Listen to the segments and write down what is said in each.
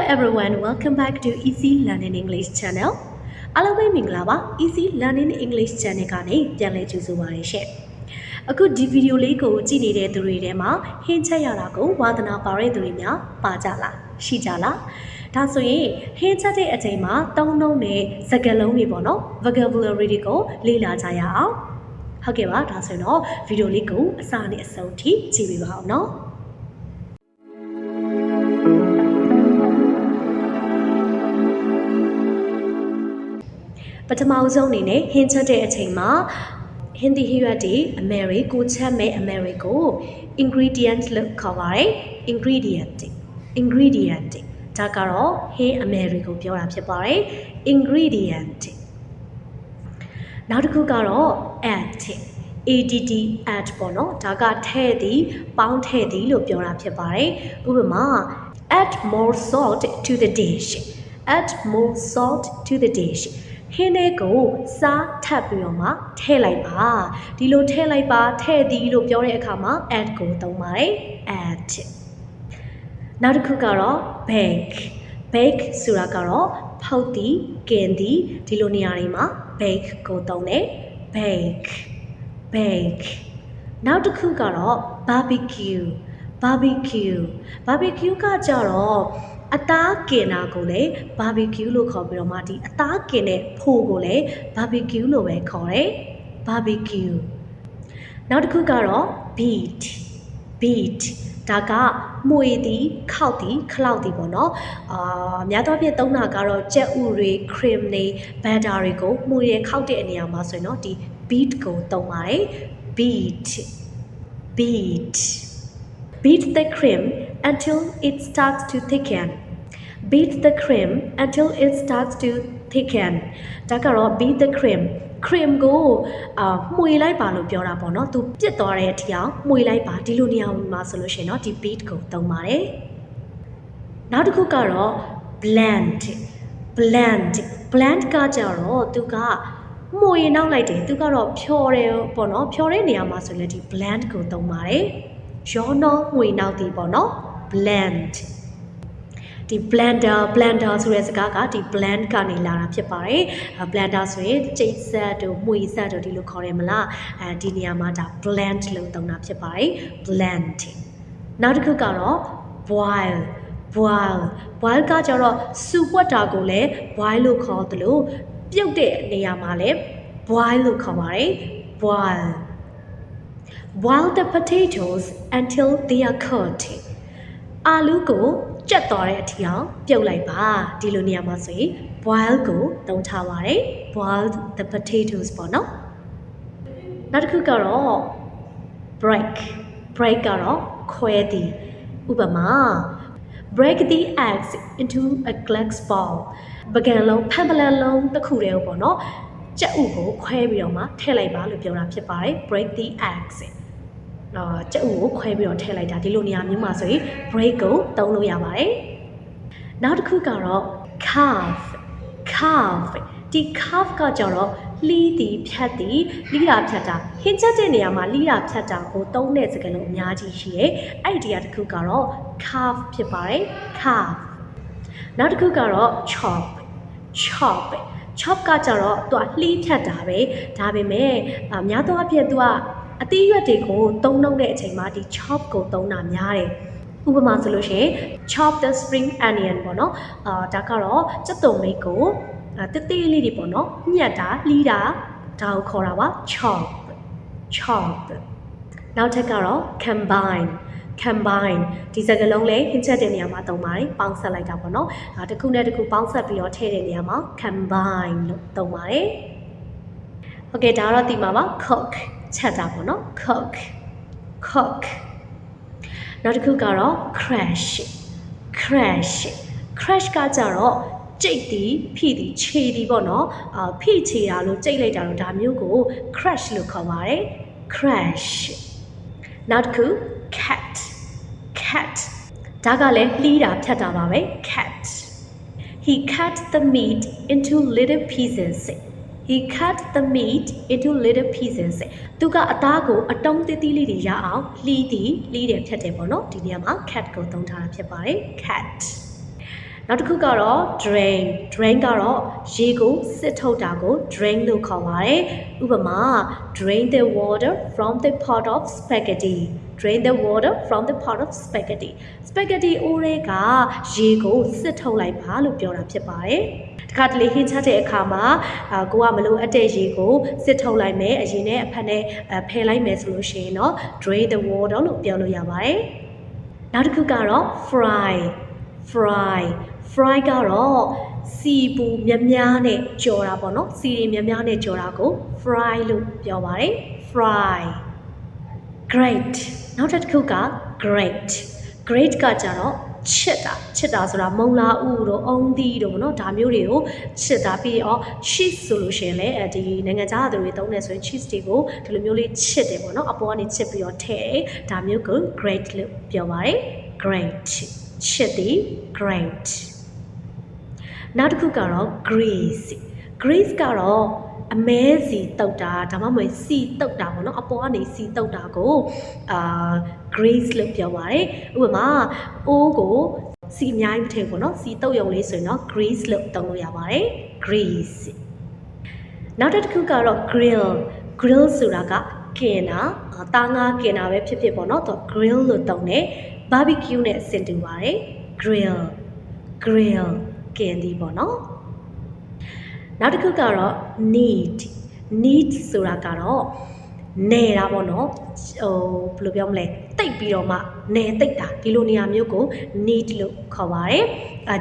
everyone, welcome back to Easy Learning English channel. အားလုံးပဲမင်္ဂလာပါ Easy Learning English channel ကနေပြန်လည်ကြိုဆိုပါရစေ။အခုဒီဗီဒီယိုလေးကိုကြည့်နေတဲ့သူတွေထဲမှာဟင်းချက်ရတာကိုဝါသနာပါတဲ့သူတွေများပါကြလားရှိကြလား။ဒါဆိုရင်ဟင်းချက်တဲ့အချိန်မှာသုံးနှုန်းတဲ့စကားလုံးတွေပေါ့နော် vocabulary တွေကိုလေ့လာကြရအောင်။ဟုတ်ကဲ့ပါဒါဆိုရင်တော့ဗီဒီယိုလေးကိုအစနဲ့အဆုံးထိကြည့်ပေးပါအောင်နော်။ပထမဆုံးအနေနဲ့ဟင်းချက်တဲ့အချိန်မှာဟင်းသီးဟင်းရွက်တွေအမေရိကိုချက်မဲ့အမေရိကို ingredient လို့ခေါ်ပါတယ် ingredient ဒါကတော့ဟင်းအမေရိကိုပြောတာဖြစ်ပါတယ် ingredient နောက်တစ်ခုကတော့ add add ပေါ့နော်ဒါကထည့်သည်ပေါင်းထည့်သည်လို့ပြောတာဖြစ်ပါတယ်ဥပမာ add more salt to the dish add more salt to the dishဟင်းလေးကိုစားထပ်ပြီးတော့မှထည့်လိုက်ပါဒီလိုထည့်လိုက်ပါထည့်သည်လို့ပြောတဲ့အခါမှာ add ကိုသုံးပါတယ် add နောက်တစ်ခုကတော့ bake ဆိုတာကတော့ဖောက်သည်ကင်သည်ဒီလိုနေရာတွေမှာ bake ကိုသုံးတယ် bake နောက်တစ်ခုကတော့ barbecue ကကြတော့အသားကင်တာကိုလည်း barbecue လို့ခေါ်ပြီးတော့မှဒီအသားကင်တဲ့ဖိုးကိုလည်း barbecue လို့ပဲခေါ်တယ် barbecue နောက်တစ်ခုကတော့ beat ဒါကမှုရည်သည်ခောက်သည်ခလောက်သည်ပေါ့နော်များသောအားဖြင့်သုံးတာကတော့ကြက်ဥတွေ cream တွေ butter တွေကိုမှုရည်ခောက်တဲ့နေရာမှာဆိုရင်တော့ဒီ beat ကိုသုံးပါတယ် beat the cream until it starts to thicken beat the cream until it starts to thicken ဒါကတော့ beat the cream ကိုမှုေလိုက်ပါလို့ပြောတာပေါ့နော်သူပြစ်သွားတဲ့အထိအောင်မှုေလိုက်ပါဒီလိုနေရာမှာဆိုလို့ရှိရင်တော့ဒီ beat ကိုသုံးပါတယ်နောက်တစ်ခုကတော့ blend ကကြတော့သူကမှုေနောက်လိုက်တယ်သူကတော့ဖြော်တယ်ပေါ့နော်ဖြော်တဲ့နေရာမှာဆိုရင်ဒီ blend ကိုသုံးပါတယ်ရောနှောမှုေနောက်သည်ပေါ့နော်blend ဒီ blender ဆိုတဲ့စကားကဒီ blend ကနေလာတာဖြစ်ပါတယ် blender ဆိုရင်ကြိတ်ဆက်တို့မှုေဆက်တို့ဒီလိုခေါ်ရမလားဒီနေရာမှာဒါ blend လို့သုံးတာဖြစ်ပါတယ် blend နောက်တစ်ခုကတော့ boil ကကြတော့စူပွက်တာကိုလည်း boil လို့ခေါ်သလိုပြုတ်တဲ့နေရာမှာလည်း boil လို့ခေါ်ပါတယ် boil the potatoes until they are cooked အာလူကိုကြက်သွားတဲ့အထိအောင်ပြုတ်လိုက်ပါဒီလိုနေရာမှာဆိုရင် boil ကိုသုံးထားပါတယ် boil the potatoes ပေါ့နော်နောက်တစ်ခုကတော့ break ကတော့ခွဲသည်ဥပမာ break the eggs into a glass bowl ပကံလုံးဖန်ပလန်လုံးတစ်ခုတည်းပေါ့နော်ကြက်ဥကိုခွဲပြီးတော့မှထည့်လိုက်ပါလို့ပြောတာဖြစ်ပါတယ် break the eggsကြက်ဥကိုခွဲပြီးတော့ထည့်လိုက်တာဒီလိုနေရာမျိုးမှာဆိုရင် break ကိုသုံးလို့ရပါတယ်နောက်တစ်ခုကတော့ carve ဒီ carve ကကြတော့လှီးသည်ဖြတ်သည်လှီးတာဖြတ်တာဟင်းချက်တဲ့နေရာမှာလှီးတာဖြတ်တာကိုသုံးတဲ့စကားလုံးအများကြီးရှိတယ်အဲ့ဒီတစ်ခုကတော့ carve ဖြစ်ပါတယ် carve နောက်တစ်ခုကတော့ chop ကကြတော့သူကလှီးဖြတ်တာပဲဒါပေမဲ့များသောအားဖြင့်သူကအသီးရွက်တွေကိုသုံးနှုတ်တဲ့အချိန်မှာဒီ chop ကိုသုံးတာများတယ်ဥပမာဆိုလို့ရှိရင် chop the spring onion ပေါ့နော်ဒါကတော့ကြက်သွန်မိတ်ကိုတေးသေးလေးတွေပေါ့နော်ညက်တာလှီးတာဒါကိုခေါ်တာပါ chop နောက်ထပ်ကတော့ combine ဒီစကားလုံးလေးဟင်းချက်တဲ့နေရာမှာသုံးပါတယ်ပေါင်းဆက်လိုက်တာပေါ့နော်တစ်ခုနဲ့တစ်ခုပေါင်းဆက်ပြီးတော့ထည့်တဲ့နေရာမှာ combine လို့သုံးပါတယ်โอเคဒါတော့ဒီမှာပါ cook ချက်တာပေါ့နော် cook နောက်တစ်ခုကတော့ crash ကကြတော့ကြိတ်သည်ဖိသည်ခြေသည်ပေါ့နော်ဖိခြေတာလို့ကြိတ်လိုက်တာတော့ဒါမျိုးကို crash လို့ခေါ်ပါတယ် crash နောက်တစ်ခု cat ဒါကလည်းလှီးတာဖြတ်တာပါပဲ cat he cut the meat into little pieces သူကအသားကိုအတုံးသေးသေးလေးတွေရအောင်လှီးတယ်ဖြတ်တယ်ပေါ့နော်ဒီနေရာမှာ cat ကိုသုံးထားတာဖြစ်ပါတယ် cat နောက်တစ်ခုကတော့ drain drain ကတော့ရေကိုစစ်ထုတ်တာကို drain လို့ခေါ်ပါတယ်ဥပမာ drain the water from the pot of spaghetti drain the water from the pot of spaghetti spaghetti အိုးတွေကရေကိုစစ်ထုတ်လိုက်ပါလို့ပြောတာဖြစ်ပါတယ်တခါတလေဟင်းချက်တဲ့အခါမှာကိုကမလို့အတဲ့ရေကိုစစ်ထုတ်လိုက်မယ်အရင်နဲ့အဖက်နဲ့ဖယ်လိုက်မယ်ဆိုလို့ရှိရင်တော့ drain the water လို့ပြောလို့ရပါတယ်နောက်တစ်ခုကတော့ fry ကတော့စီပူများနဲ့ကြော်တာပေါ့နော်စီတွေများနဲ့ကြော်တာကို fry လို့ပြောပါတယ် fry great နောက်တစ်ခုက great ကကြတော့ချစ်တာဆိုတာမုံလာဥတို့အုံးသီးတို့ပေါ့နော်ဒါမျိုးတွေကိုချစ်တာပြီးတော့ cheese ဆိုလို့ရှိရင်လည်းဒီနိုင်ငံခြားသူတွေသုံးနေဆိုရင် cheese တွေကိုဒီလိုမျိုးလေးချစ်တယ်ပေါ့နော်အပေါ်ကနေချစ်ပြီးတော့ထည့်တယ်ဒါမျိုးကို great လို့ပြောပါတယ် great ချစ်သည် great နောက်တစ်ခုကတော့ grease ကတော့အမဲစီတုတ်တာဒါမှမဟုတ်စီတုတ်တာပေါ့နော်အပေါ်ကနေစီတုတ်တာကိုgrease လို့ပြောပါတယ်ဥပမာအိုးကိုစီအများကြီးမထည့်ပေါ့နော်စီတုတ်ရုံလေးဆိုရင်တော့ grease လို့သုံးလို့ရပါတယ် grease နောက်တစ်ခုကတော့ grill ဆိုတာကကင်တာတာငါကင်တာပဲဖြစ်ဖြစ်ပေါ့နော်သူ grill လို့သုံးတယ် barbecue နဲ့ဆင်တူပါတယ် grill ကင်ဒီပေါ့နော်နောက်တစ်ခုကတော့ need ဆိုတာကတော့နေတာပေါ့နော်ဘယ်လိုပြောမလဲတိတ်ပြီးတော့မှနေတိတ်တာဒီလိုနေရာမျိုးကို need လို့ခေါ်ပါတယ်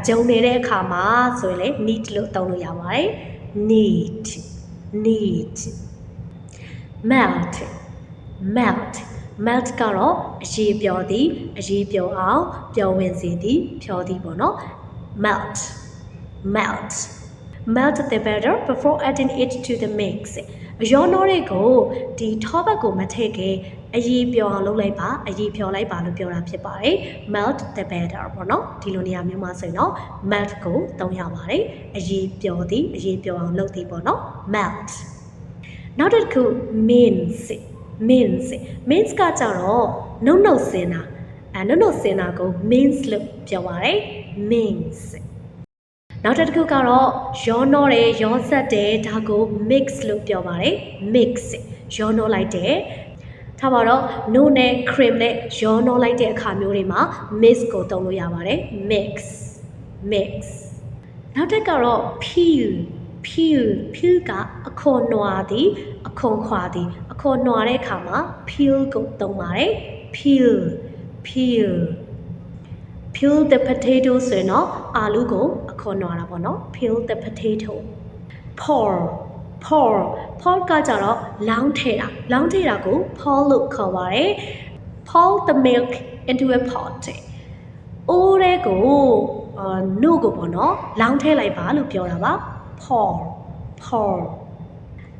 ဂျုံနေတဲ့အခါမှာဆိုရင်လည်း need လို့သုံးလို့ရပါတယ် need melt ကတော့အရေးပျော်သည်အရေးပျော်အောင်ပျော်ဝင်စေသည်ဖြောသည်ပေါ့နော် melt the batter before adding it to the mix ရောနှောတွေကိုဒီထောပတ်ကိုမထည့်ခင်အရေးပျော်အောင်လုပ်လိုက်ပါအရေးဖြော်လိုက်ပါလို့ပြောတာဖြစ်ပါတယ် melt the batter ပေါ့နော်ဒီလိုနေရာမျိုးမှာဆိုရင်တော့ melt ကိုသုံးရပါတယ်အရေးပျော်သည်အရေးပျော်အောင်လုပ်သည်ပေါ့နော် melt နောက်တစ်ခု mince ကကြတော့နှုတ်စင်တာကို mince လို့ပြောပါတယ် mince နောက်တစ်ခုကတော့ရောနှောတယ်ရောဆက်တယ်ဒါကို mix လို့ပြောပါတယ် mix ရောနှောလိုက်တယ်ထားပါတော့ no နဲ့ cream နဲ့ရောနှောလိုက်တဲ့အခါမျိုးတွေမှာ mix ကိုသုံးလို့ရပါတယ် mix နောက်တစ်ကတော့ peel ကအခွန်နွားသည်အခွန်ခွာသည်အခွန်နွားတဲ့အခါမှာ peel ကိုသုံးပါတယ် peel the potato ဆိုရင်တော့အာလူးကိုအခွန်နွားတာပေါ့နော် peel the potato pour ကကြတော့လောင်းထည့်တာကို pour လို့ခေါ်ပါတယ် pour the milk into a pot အိုးတဲ့ကိုနှုတ်ကိုပေါ့နော်လောင်းထည့်လိုက်ပါလို့ပြောတာပါ pour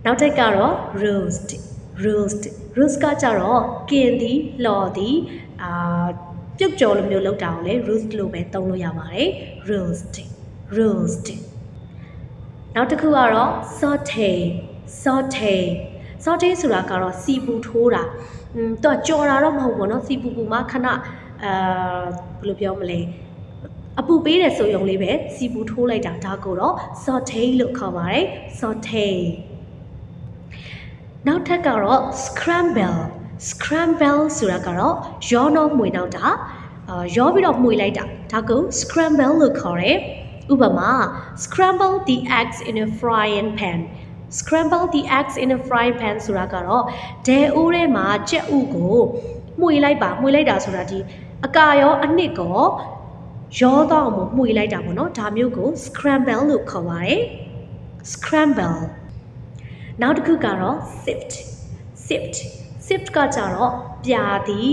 နောက်တစ်ကတော့ roast ကကြတော့ကင်သည်လှော်သည်ပြုတ်ကြော်လိုမျိုးလောက်တာကိုလေ roast လို့ပဲသုံးလို့ရပါတယ် roast နောက်တစ်ခုကတော့ saute ဆိုတာကတော့စီပူထိုးတာသူကကြော်တာတော့မဟုတ်ဘူးเนาะစီပူမှာခဏဘယ်လိုပြောမလဲအပူပေးတယ်ဆိုရုံလေးပဲစီပူထိုးလိုက်တာဒါကိုတော့ saute လို့ခေါ်ပါတယ် saute နောက်ထပ်ကတော့ scramble ဆိုတာကတော့ရောနှောမှွေနောက်တာရောပြီးတော့မှွေလိုက်တာဒါကို scramble လို့ခေါ်တယ်ဥပမာ scramble the eggs in a frying pan ဆိုတာကတော့ဒဲအိုးထဲမှာကြက်ဥကိုမှွေလိုက်တာဆိုတာဒီအကာရောအနှစ်ကောရောတော့မှွေလိုက်တာပေါ့နော်ဒါမျိုးကို scramble လို့ခေါ်ပါတယ် scramble နောက်တစ်ခုကတော့ sift ကကြတော့ပြာသည်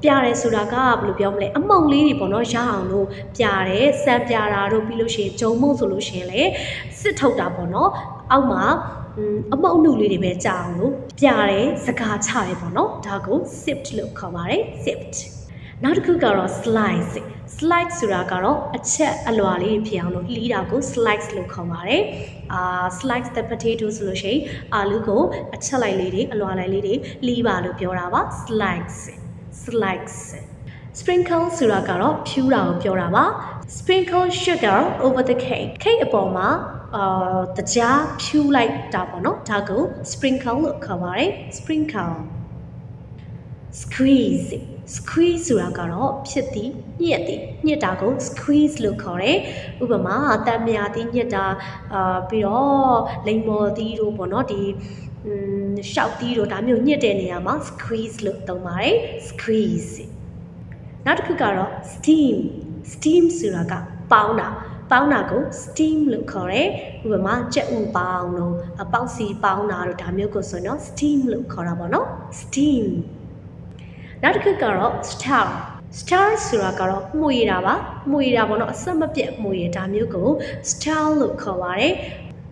ပြတယ်ဆိုတာကဘယ်လိုပြောမလဲအမုံလေးတွေပေါ့နော်ရအောင်လို့ပြတယ်စမ်းပြတာတို့ပြီးလို့ရှိရင်ဂျုံမုံဆိုလို့ရှိရင်လေစစ်ထုတ်တာပေါ့နော်အောက်မှာအမုံနုလေးတွေပဲကြာအောင်လို့ပြတယ်စကားချတယ်ပေါ့နော်ဒါကို sift လို့ခေါ်ပါတယ် sift နောက်တစ်ခုကတော့ slice ဆိုတာကတော့အချက်အလွာလေးဖြစ်အောင်လို့လှီးတာကို slice လို့ခေါ်ပါတယ်slice the potato ဆိုလို့ရှိရင်အာလူးကိုအချက်လိုက်လေးတွေအလွာလိုက်လေးတွေလှီးပါလို့ပြောတာပါ slice sprinkle ဆိုတာကတော့ဖြူတာကိုပြောတာပါ sprinkle sugar over the cake cake အပေါ်မှာတကြားဖြူလိုက်တာပေါ့နော်ဒါကို sprinkle လို့ခေါ်ပါတယ် sprinkle squeeze squeeze ဆိုတာကတော့ဖြစ်သည်ညှက်သည်ညှက်တာကို squeeze လို့ခေါ်တယ်ဥပမာတံမြာသည်ညှက်တာပြီးတော့လိမ္မော်သည်တို့ပေါ့နော်ဒီရှောက်သည်တို့ဒါမျိုးညှက်တဲ့နေရာမှာ squeeze လို့သုံးပါတယ် squeeze နောက်တစ်ခုကတော့ steam steam ဆိုတာကပေါင်းတာကို steam လို့ခေါ်တယ်ဥပမာကြက်ဥပေါင်းတို့ပေါက်စီပေါင်းတာတို့ဒါမျိုးကိုဆိုတော့ steam လို့ခေါ်တာပေါ့နော် steam နောက်တစ်ခုကတော့ star ဆိုတာကတော့မှုရတာပါမှုရတာပေါ့နော်အဆက်မပြတ်မှုရဒါမျိုးကို star လို့ခေါ်ပါတယ်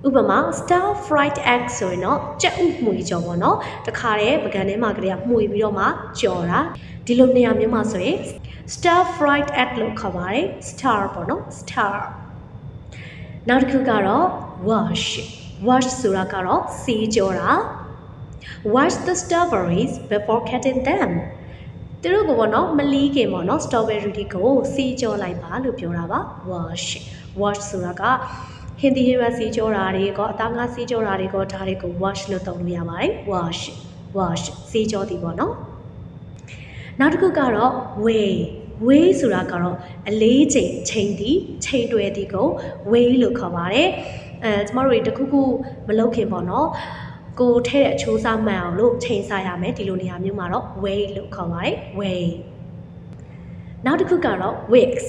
ဥပမာ star fried egg ဆိုရင်တော့ကြက်ဥမှုရကြော်ပေါ့နော်တခါတည်းပကံထဲမှာကလေးကမှုပြီးတော့မှကြော်တာဒီလိုနေရာမျိုးမှာဆိုရင် star fried egg လို့ခေါ်ပါတယ် star ပေါ့နော် star နောက်တစ်ခုကတော့ wash ဆိုတာကတော့စေးကြောတာ wash the strawberries before cutting them သူတို့ကပေါ့နော်မလီးခင်ပေါ့နော် strawberry တွေကိုစေးကြောလိုက်ပါလို့ပြောတာပါ wash ဆိုတာကဟင်းသီးဟင်းရွက်စေးကြောတာတွေကအသားငါးစေးကြောတာတွေကိုဒါတွေကို wash လို့သုံးလို့ရပါတယ် wash စေးကြောသည်ပေါ့နော်နောက်တစ်ခုကတော့ weigh ဆိုတာကတော့အလေးချိန်သည်ချိန်တွယ်သည်ကို weigh လို့ခေါ်ပါတယ်ကျမတို့တွေတခုခုမလုပ်ခင်ပေါ့နော်ကိုထဲတဲ့အချိုးစားမှန်အောင်လို့ချိန်စားရမယ်ဒီလိုနေရာမျိုးမှာတော့ weigh လို့ခေါ်ပါတယ် weigh နောက်တစ်ခုကတော့ wigs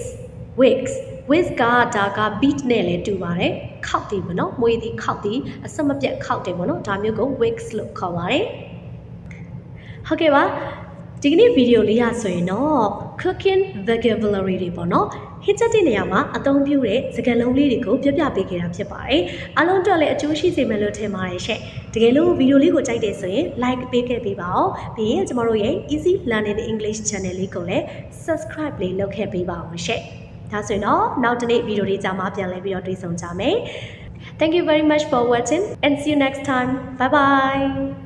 ကဒါက beat နဲ့လည်းတူပါတယ်ခောက်တယ်ပေါ့နော်မွေးသည်ခောက်သည်အဆက်မပြတ်ခောက်တယ်ပေါ့နော်ဒါမျိုးကို wigs လို့ခေါ်ပါတယ်ဟုတ်ကဲ့ပါဒီကနေ့ဗီဒီယိုလေးရဆိုရင်တော့ cooking vocabulary တွေပေါ့နော်ဟစ်ချက်တဲ့နေရာမှာအသုံးပြုတဲ့စကားလုံးလေးတွေကိုပြပြပေးခဲ့တာဖြစ်ပါတယ်အားလုံးအတွက်လည်းအကျိုးရှိစေမယ်လို့ထင်ပါတယ်ရှင့်တကယ်လို့ဗီဒီယိုလေးကိုကြိုက်တယ်ဆိုရင် like ပေးခဲ့ပေးပါဦးပြီးရင်ကျမတို့ရဲ့ Easy Learning English Channel လေးကိုလည်း subscribe လေးလုပ်ခဲ့ပေးပါဦးရှင့်ဒါဆိုရင်တော့နောက်တစ်နေ့ဗီဒီယိုလေးကြာမှပြန်လည်ပြီးတော့တွေ့ဆုံကြမယ်Thank you very much for watching and see you next time bye bye